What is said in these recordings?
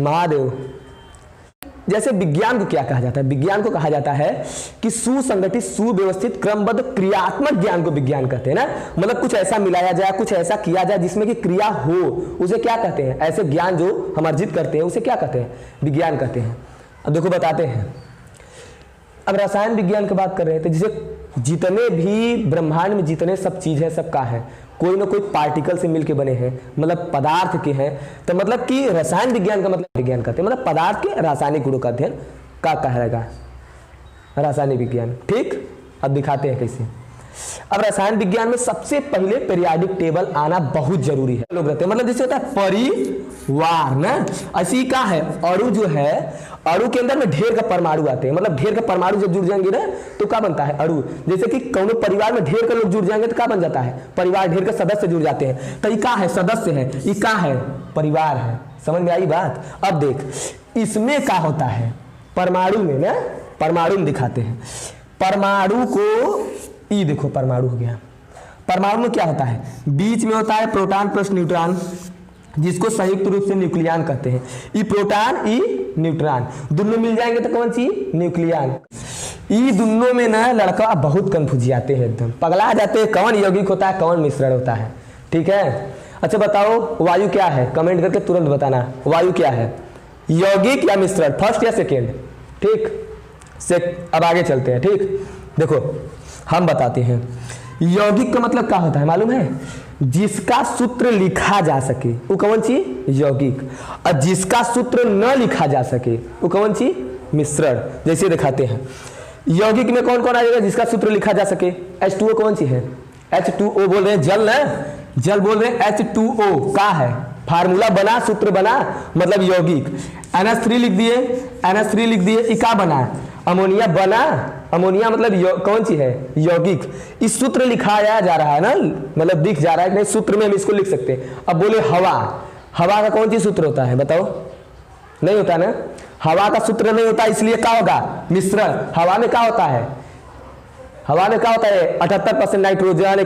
महादेव। जैसे विज्ञान को क्या कहा जाता है? विज्ञान को कहा जाता है कि सुसंगठित, सुव्यवस्थित, क्रमबद्ध क्रियात्मक ज्ञान को विज्ञान कहते हैं ना। मतलब कुछ ऐसा मिलाया जाए, कुछ ऐसा किया जाए जिसमें कि क्रिया हो, उसे क्या कहते हैं? ऐसे ज्ञान जो हम अर्जित करते हैं उसे क्या कहते हैं? विज्ञान कहते हैं। अब देखो बताते हैं। अब रसायन विज्ञान की बात कर रहे थे, जिसे जितने भी ब्रह्मांड में जितने सब चीज है, सब का है, कोई ना कोई पार्टिकल से मिलके बने हैं, मतलब पदार्थ के हैं। तो मतलब कि रसायन विज्ञान का मतलब विज्ञान कहते हैं, मतलब पदार्थ के रासायनिक गुणों का अध्ययन का कहेगा रासायनिक विज्ञान। ठीक, अब दिखाते हैं कैसे। अब रसायन विज्ञान में सबसे पहले पीरियाडिक टेबल आना बहुत जरूरी है। लोग रहते हैं, मतलब जैसे होता है परिवार ना, ऐसी का है अणु जो है, अणु के अंदर में ढेर का परमाणु आते हैं। मतलब ढेर का परमाणु जब जुड़ जाएंगे ना तो क्या बनता है? अणु। जैसे कि कौनो परिवार में ढेर का लोग जुड़ जाएंगे तो क्या बन जाता है? परिवार। ढेर का सदस्य जुड़ जाते हैं तो ये का है? सदस्य है। ये का है? परिवार है। समझ में आई बात? अब देख, इसमें क्या होता है? परमाणु में ना, परमाणु में दिखाते हैं। परमाणु को ई देखो, परमाणु हो गया। परमाणु में क्या होता है? बीच में होता है प्रोटॉन प्लस न्यूट्रॉन, जिसको संयुक्त रूप से न्यूक्लियन कहते हैं। ई प्रोटॉन, ई न्यूट्रॉन, दोनों मिल जाएंगे तो कौन सी? न्यूक्लियन। ई दोनों में ना लड़का बहुत कंफ्यूज जाते हैं, एकदम पगला जाते हैं, कौन यौगिक होता है, कौन मिश्रण होता है। ठीक है, अच्छा बताओ वायु क्या है? कमेंट करके तुरंत बताना, वायु क्या है? यौगिक या मिश्रण? फर्स्ट या सेकेंड? ठीक से, अब आगे चलते हैं। ठीक, देखो हम बताते हैं। यौगिक का मतलब क्या होता है मालूम है? जिसका सूत्र लिखा जा सके वो कौन सी? यौगिक। और जिसका सूत्र न लिखा जा सके वो कौन सी? मिश्रण। जैसे दिखाते हैं, यौगिक में कौन कौन आ जाएगा जिसका सूत्र लिखा जा सके? H2O कौन सी है? H2O बोल रहे हैं, जल ना, जल बोल रहे हैं। H2O का है, फार्मूला बना, सूत्र बना, मतलब यौगिक। NH3 लिख दिए, NH3 लिख दिए, ये का बना? अमोनिया बना। अमोनिया मतलब कौन सी है? यौगिक। इस सूत्र लिखाया जा रहा है ना, मतलब दिख जा रहा है, नहीं सूत्र में हम इसको लिख सकते हैं। अब बोले हवा, हवा का कौन सी सूत्र होता है? बताओ, नहीं होता ना, हवा का सूत्र नहीं होता, इसलिए क्या होगा? मिश्रण। हवा में क्या होता है? हवा में क्या होता है? 78% नाइट्रोजन,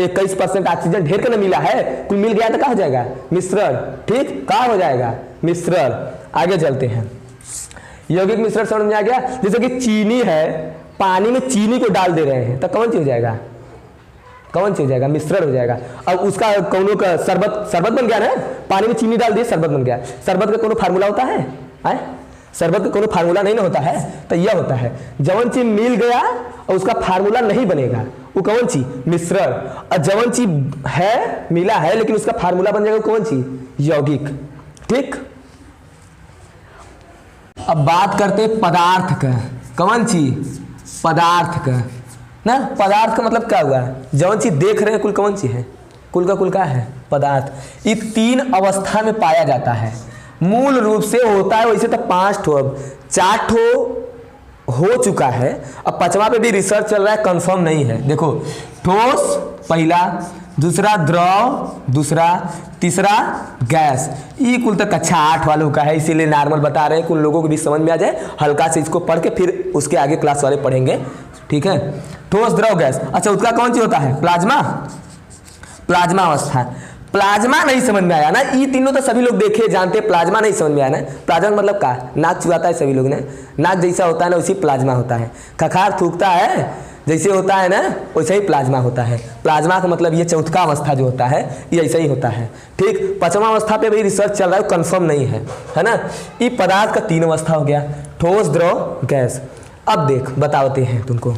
21% ऑक्सीजन, ढेर का ना मिला है, कुल मिल गया तो क्या हो जाएगा? मिश्रण। ठीक, क्या हो जाएगा? मिश्रण। आगे चलते हैं, यौगिक मिश्रण समझ में आ गया। जैसे कि चीनी है, पानी में चीनी को डाल दे रहे हैं तो कौन सी हो जाएगा? कौन सी हो जाएगा? मिश्रण हो जाएगा। अब उसका कौनों का शरबत, शरबत बन गया ना, पानी में चीनी डाल दिए, शरबत बन गया। शरबत का कोनो फार्मूला होता है? शरबत का कोनो फार्मूला नहीं ना होता है, तो यह होता है जवन चीज मिल गया और उसका फार्मूला नहीं बनेगा वो कौन सी? मिश्रण। और जवन चीज है, मिला है, लेकिन उसका फार्मूला बन जाएगा कौन सी? यौगिक। ठीक, अब बात करते हैं पदार्थ का। कौन सी? पदार्थ का ना। पदार्थ का मतलब क्या हुआ? जौन चीज देख रहे हैं कुल कौन सी है? कुल का कुल का है? पदार्थ। ये 3 अवस्था में पाया जाता है। मूल रूप से होता है वैसे तो 5 ठो, अब 4 ठो हो चुका है, अब 5वां पे भी रिसर्च चल रहा है, कंफर्म नहीं है। देखो, ठोस पहला, दूसरा द्रव, दूसरा, तीसरा गैस। ये कुल तक कक्षा 8 वालों का है, इसीलिए नॉर्मल बता रहे हैं, कुल लोगों को भी समझ में आ जाए, हल्का से इसको पढ़ के फिर उसके आगे क्लास वाले पढ़ेंगे। ठीक है, ठोस, द्रव, गैस। अच्छा, उसका कौन सी होता है? प्लाज्मा। प्लाज्मा अवस्था। प्लाज्मा नहीं समझ में आया ना, ये तीनों तो सभी लोग देखे जानते, प्लाज्मा नहीं समझ में आया ना। प्लाज्मा मतलब क्या? नाक चुआता है सभी लोग ने, नाक जैसा होता है ना उसी प्लाज्मा होता है। खखार थूकता है जैसे होता है ना वैसे ही प्लाज्मा होता है। प्लाज्मा का मतलब ये चौथा अवस्था जो होता है ये ऐसा ही होता है। ठीक, 5वां अवस्था पे भी रिसर्च चल रहा है, कंफर्म नहीं है ना। ये पदार्थ का 3 अवस्था हो गया, ठोस, द्रव, गैस। अब देख बताते हैं तुमको,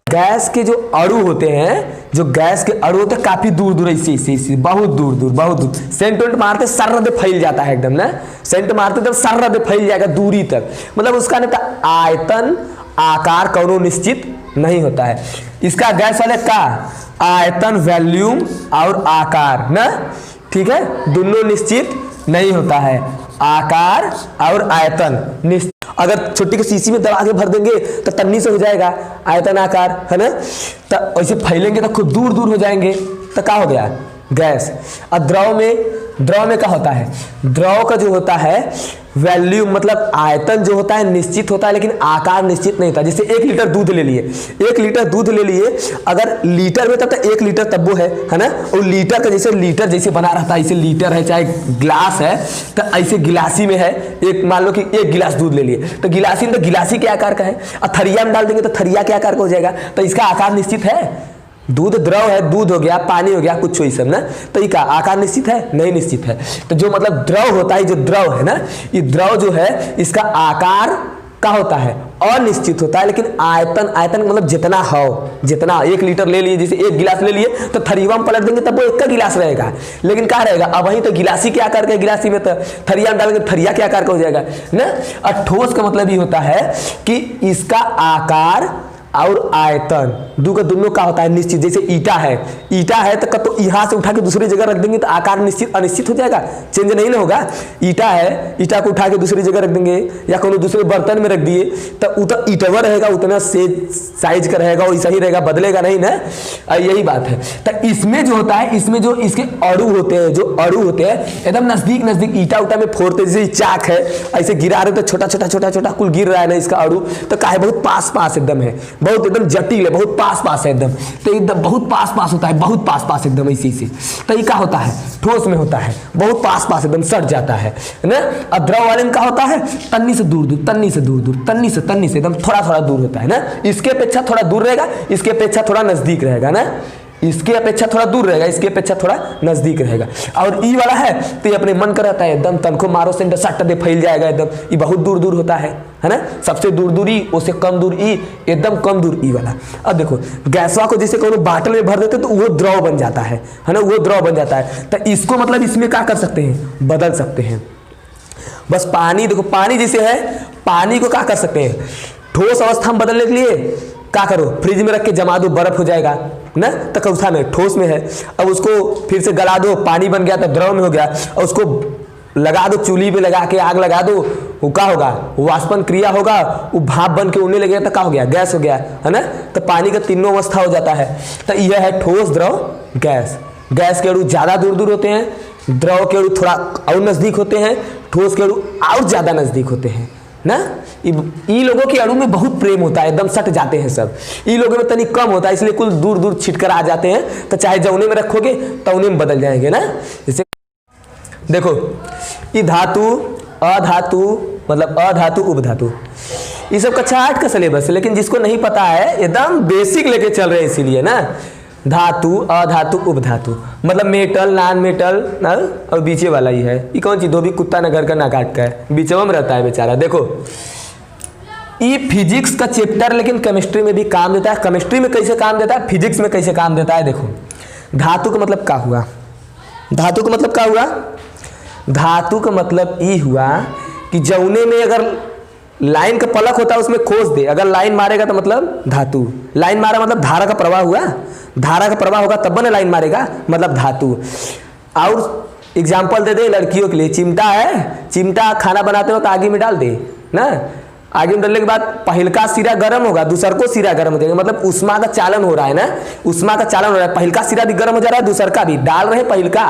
गैस के जो अणु होते हैं, जो गैस के अणु होते हैं काफी दूर दूर, ऐसे बहुत दूर दूर, बहुत दूर। सेंट वेंट मारते सर्रद फैल जाता है एकदम ना, सेंट मारते तब सर्रद फैल जाएगा दूरी तक। मतलब उसका नहीं था आयतन, आकार कौनो निश्चित नहीं होता है। इसका गैस वाले का आयतन, वॉल्यूम और आकार ना, ठीक है, दोनों निश्चित नहीं होता है। आकार और आयतन निश्चित। अगर छोटी की शीशी में दबा के भर देंगे तो तन्नी से हो जाएगा आयतन, आकार, है ना। तो ऐसे फैलेंगे तो खूब दूर दूर हो जाएंगे तो क्या हो गया? गैस। और द्रव में क्या होता है, द्रव का जो होता है वैल्यूम मतलब आयतन जो होता है निश्चित होता है, लेकिन आकार निश्चित नहीं होता। जैसे 1 लीटर दूध ले लिए, 1 लीटर दूध ले लिए, अगर लीटर में तब तो 1 लीटर तब वो है ना, और लीटर का जैसे लीटर जैसे बना रहता है, ऐसे लीटर है चाहे गिलास है, तो ऐसे गिलासी में है, एक मान लो कि 1 गिलास दूध ले लिए, तो गिलासी में तो गिलासी के आकार का है, और थरिया में डाल देंगे तो थरिया के आकार का हो जाएगा, तो इसका आकार निश्चित है। दूध द्रव है, दूध हो गया, पानी हो गया, कुछ वही सब ना, तो इसका आकार निश्चित है, नहीं निश्चित है। तो जो मतलब द्रव होता है, जो द्रव है ना, ये द्रव जो है इसका आकार का होता है अनिश्चित होता है, लेकिन आयतन मतलब जितना हो, जितना 1 लीटर ले लिए, जैसे 1 गिलास ले लिए तो थरिया में पलट देंगे तब वो 1 का गिलास रहेगा, लेकिन क्या रहेगा, अब वहीं तो गिलासी के आकार का, गिलासी में तो थरिया में डालेंगे थरिया के आकार का हो जाएगा ना। और ठोस का मतलब ये होता है कि इसका आकार और आयतन दोनों का होता है निश्चित। जैसे ईटा है तो यहाँ से उठा के दूसरी जगह रख देंगे तो आकार निश्चित अनिश्चित हो जाएगा, चेंज नहीं ना होगा। ईटा है, ईटा को उठा के दूसरी जगह रख देंगे या कोनो दूसरे बर्तन में रख दिए तो ईटवा रहेगा, उतना से साइज का रहेगा, वैसा ही रहेगा, बदलेगा नहीं ना। यही बात है। तो इसमें जो होता है, इसमें जो इसके अणु होते हैं, जो अणु होते हैं एकदम नजदीक ईटा उटा में फोड़ते, जैसे चाक है ऐसे गिरा रहे तो छोटा कुल गिर रहा है ना इसका अणु, तो क्या है बहुत पास एकदम है, बहुत एकदम जटिल है, बहुत पास है एकदम, तो एकदम बहुत पास होता है, बहुत पास एकदम ऐसे से। तो ये क्या होता है, ठोस में होता है बहुत पास एकदम सट जाता है ना। और द्रव वाले में क्या होता है, तन्नी से दूर तन्नी से एकदम थोड़ा दूर होता है ना, इसके अपेक्षा थोड़ा दूर रहेगा, इसके अपेक्षा थोड़ा नजदीक रहेगा ना, इसके अपेक्षा थोड़ा दूर रहेगा, इसके अपेक्षा थोड़ा नजदीक रहेगा। और ई वाला है तो ये अपने मन का रहता है, एकदम तनको मारो से सट दे फैल जाएगा एकदम, ये बहुत दूर होता है ना, सबसे दूर ई, उससे कम दूर ई, एकदम कम दूर ई वाला। अब देखो गैसवा को जैसे कोनो बाटल में भर देते तो वो द्रव बन जाता है ना, वो द्रव बन जाता है। तो इसको मतलब इसमें क्या कर सकते हैं, बदल सकते हैं। बस पानी, देखो पानी जैसे है, पानी को क्या कर सकते हैं, ठोस अवस्था में बदलने के लिए क्या करो, फ्रिज में रख के जमा दो, बर्फ हो जाएगा ना, तो कौथा में ठोस में है। अब उसको फिर से गला दो, पानी बन गया तो द्रव में हो गया, और उसको लगा दो, चूल्ही पे लगा के आग लगा दो, वो क्या होगा, वाष्पन क्रिया होगा, वो भाप बन के उड़ने लगेगा तो क्या हो गया, गैस हो गया है ना। तो पानी का तीनों अवस्था हो जाता है। तो यह है ठोस, द्रव, गैस। गैस के अणु ज्यादा दूर होते हैं, द्रव के अणु थोड़ा और नजदीक होते हैं, ठोस के अणु और ज्यादा नजदीक होते हैं ना। ई लोगों के अणु में बहुत प्रेम होता है, एकदम सट जाते हैं सब। ई लोगों में तनिक कम होता है, इसलिए कुल दूर छिटकर आ जाते हैं, तो चाहे जौने में रखोगे तौने में बदल जाएंगे ना। जैसे देखो ई धातु, अधातु मतलब अधातु उपधातु, ये सब कक्षा 8 का सिलेबस है, लेकिन जिसको नहीं पता है एकदम बेसिक लेके चल रहे हैं, इसीलिए ना। धातु, अधातु, उपधातु मतलब मेटल, नॉन मेटल ना, और बीचे वाला ही है। ये कौन चीज, धोबी कुत्ता न घर का ना काट का है, बीचवा में रहता है बेचारा। देखो ये फिजिक्स का चैप्टर, लेकिन केमिस्ट्री में भी काम देता है। केमिस्ट्री में कैसे काम देता है, फिजिक्स में कैसे काम देता है। देखो धातु का मतलब क्या हुआ, धातु का मतलब क्या हुआ, धातु का मतलब ये हुआ कि जौने में अगर लाइन का पलक होता है उसमें खोज दे, अगर लाइन मारेगा तो मतलब धातु, लाइन मारा मतलब धारा का प्रवाह हुआ, धारा का प्रवाह होगा तब ना लाइन मारेगा, मतलब धातु। और एग्जाम्पल दे दे लड़कियों के लिए, चिमटा है, चिमटा खाना बनाते हो तो आगे में डाल दे ना, आगे में डालने के बाद पहिलका सिरा गर्म होगा, दूसर को सिरा गर्म हो जाएगा, मतलब उष्मा का चालन हो रहा है ना, उष्मा का चालन हो रहा है, पहिलका सिरा भी गर्म हो जा रहा है, दूसर का भी डाल रहे, पहिलका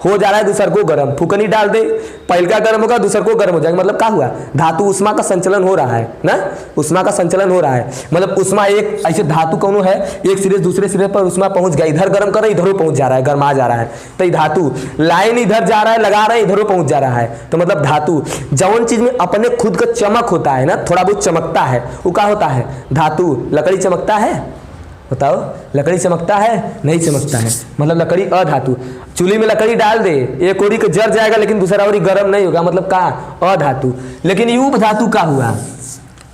हो जा रहा है, दूसर को गर्म, फुकनी डाल दे, पहिलका गर्म होगा, दूसर को गर्म हो जाएगा, मतलब क्या हुआ, धातु उष्मा का संचलन हो रहा है ना, उष्मा का संचलन हो रहा है, मतलब उष्मा एक ऐसे धातु कौन है, एक सिरे से दूसरे सिरे पर उष्मा पहुंच गया, इधर गर्म कर रहा है, इधर पहुंच जा रहा है, गर्मा जा रहा है, तो ये धातु, लाइन इधर जा रहा है, लगा रहा है, इधर पहुंच जा रहा है, तो मतलब धातु। जौन चीज में अपने खुद का चमक होता है ना, थोड़ा बहुत चमकता है, वो क्या होता है, धातु। लकड़ी चमकता है, बताओ, लकड़ी चमकता है, नहीं चमकता है, मतलब लकड़ी अधातु। चूल्हे में लकड़ी डाल दे, एक ओरी का जर जाएगा लेकिन दूसरा ओरी गर्म नहीं होगा, मतलब का अधातु। लेकिन ये उपधातु का हुआ,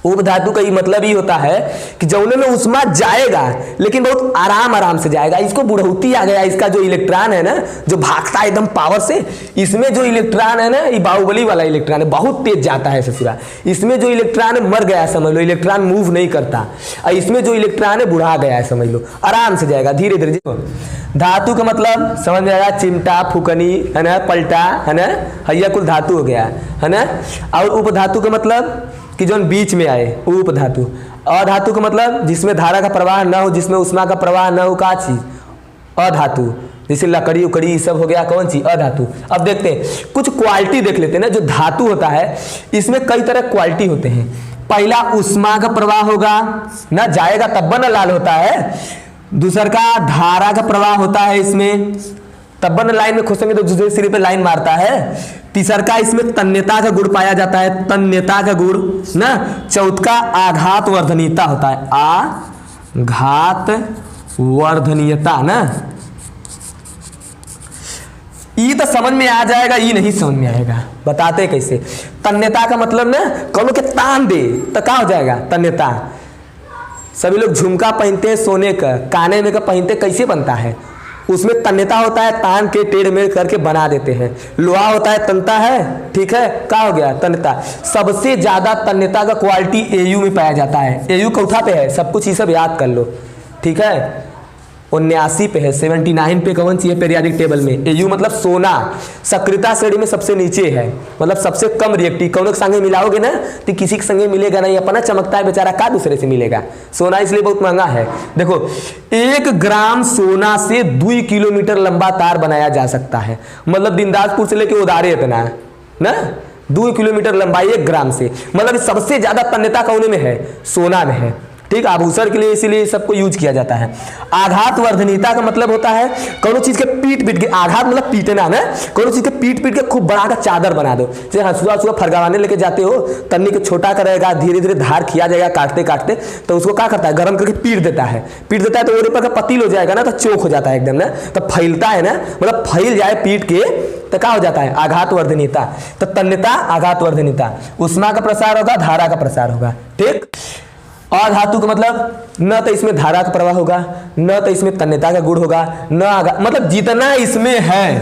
उपधातु का ये मतलब ही होता है कि जौने में उष्मा जाएगा लेकिन बहुत आराम से जाएगा। इसको बुढ़ौती आ गया, इसका जो इलेक्ट्रॉन है ना, जो भागता है एकदम पावर से, इसमें जो इलेक्ट्रॉन है ना, ये बाहुबली वाला इलेक्ट्रॉन है, बहुत तेज जाता है ससुरा। इसमें जो इलेक्ट्रॉन है मर गया समझ लो, इलेक्ट्रॉन मूव नहीं करता, और इसमें जो इलेक्ट्रॉन है बुढ़ा गया है समझ लो, आराम से जाएगा धीरे धीरे। धातु का मतलब समझ में आएगा, चिमटा, फुकनी है ना, पलटा है ना, हैया कुल धातु हो गया है ना। और उपधातु का मतलब कि जो बीच में आए, उपधातु। अधातु का मतलब जिसमें धारा का प्रवाह न हो, जिसमें उष्मा का प्रवाह न हो, का चीज, अधातु। जैसे लकड़ी उकड़ी ये सब हो गया कौन सी अधातु। अब देखते हैं कुछ क्वालिटी देख लेते हैं ना। जो धातु होता है इसमें कई तरह क्वालिटी होते हैं। पहला ऊष्मा का प्रवाह होगा ना, जाएगा तब ना लाल होता है। दूसर का धारा का प्रवाह होता है इसमें, तब न लाइन में खोसेंगे तो दूसरे सिरे पे लाइन मारता है। तीसर का इसमें तन्यता का गुण पाया जाता है, तन्यता का गुण ना। चौथ का आघात वर्धनीयता होता है, आघात वर्धनीयता ना। ये तो समझ में आ जाएगा, ये नहीं समझ में आएगा, बताते कैसे। तन्यता का मतलब ना कौन के तान दे तो क्या हो जाएगा तन्यता। सभी लोग झुमका पहनते हैं सोने का, काने में का पहनते, कैसे बनता है, उसमें तन्यता होता है, तान के टेढ़ मेढ़ करके बना देते हैं। लोहा होता है तनता है, ठीक है, क्या हो गया तन्यता। सबसे ज्यादा तन्यता का क्वालिटी एयू में पाया जाता है। एयू चौथा पे है, सब कुछ ये सब याद कर लो, ठीक है। 79 पे है, 79 पे कौन सी है पीरियाडिक टेबल में। एयू मतलब सोना, सक्रियता श्रेणी में सबसे नीचे है, मतलब सबसे कम रिएक्टिव। कौन के संगे मिलाओगे ना तो किसी के संगे मिलेगा नहीं, अपना चमकता है बेचारा, का दूसरे से मिलेगा। सोना इसलिए बहुत महंगा है। देखो 1 ग्राम सोना से 2 किलोमीटर लंबा तार बनाया जा सकता है, मतलब दिनदासपुर से लेके उदारे इतना है ना, 2 किलोमीटर लंबाई 1 ग्राम से। मतलब सबसे ज्यादा तन्यता कौन में है, सोना में है, ठीक। आभूषण के लिए इसीलिए सबको यूज किया जाता है। आघात वर्धनीयता का मतलब होता है कोनो चीज के पीट पीट के, आघात मतलब पीटना ना, कोनो चीज के पीट पीट के खूब बड़ा का चादर बना दो। जैसे हंसुआ फरगवाने लेके जाते हो, तन्नी के छोटा करेगा, धीरे धीरे धार खिया जाएगा काटते काटते, तो उसको क्या करता है गर्म करके पीट देता है तो ओरे पर का पतील हो जाएगा ना, तो चौक हो जाता है एकदम ना, तो फैलता है ना, मतलब फैल जाए पीट के तो क्या हो जाता है आघात वर्धनीयता। तो तन्यता आघात वर्धनीयता, ऊष्मा का प्रसार होगा, धारा का प्रसार होगा, ठीक। अधातु का मतलब न तो इसमें धारा का प्रवाह होगा, न तो इसमें तन्यता का गुण होगा, न मतलब जितना इसमें है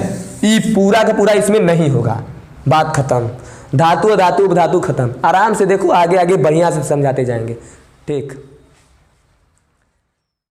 ये पूरा का पूरा इसमें नहीं होगा। बात खत्म। धातु अधातु उपधातु खत्म। आराम से देखो, आगे आगे बढ़िया से समझाते जाएंगे, ठीक।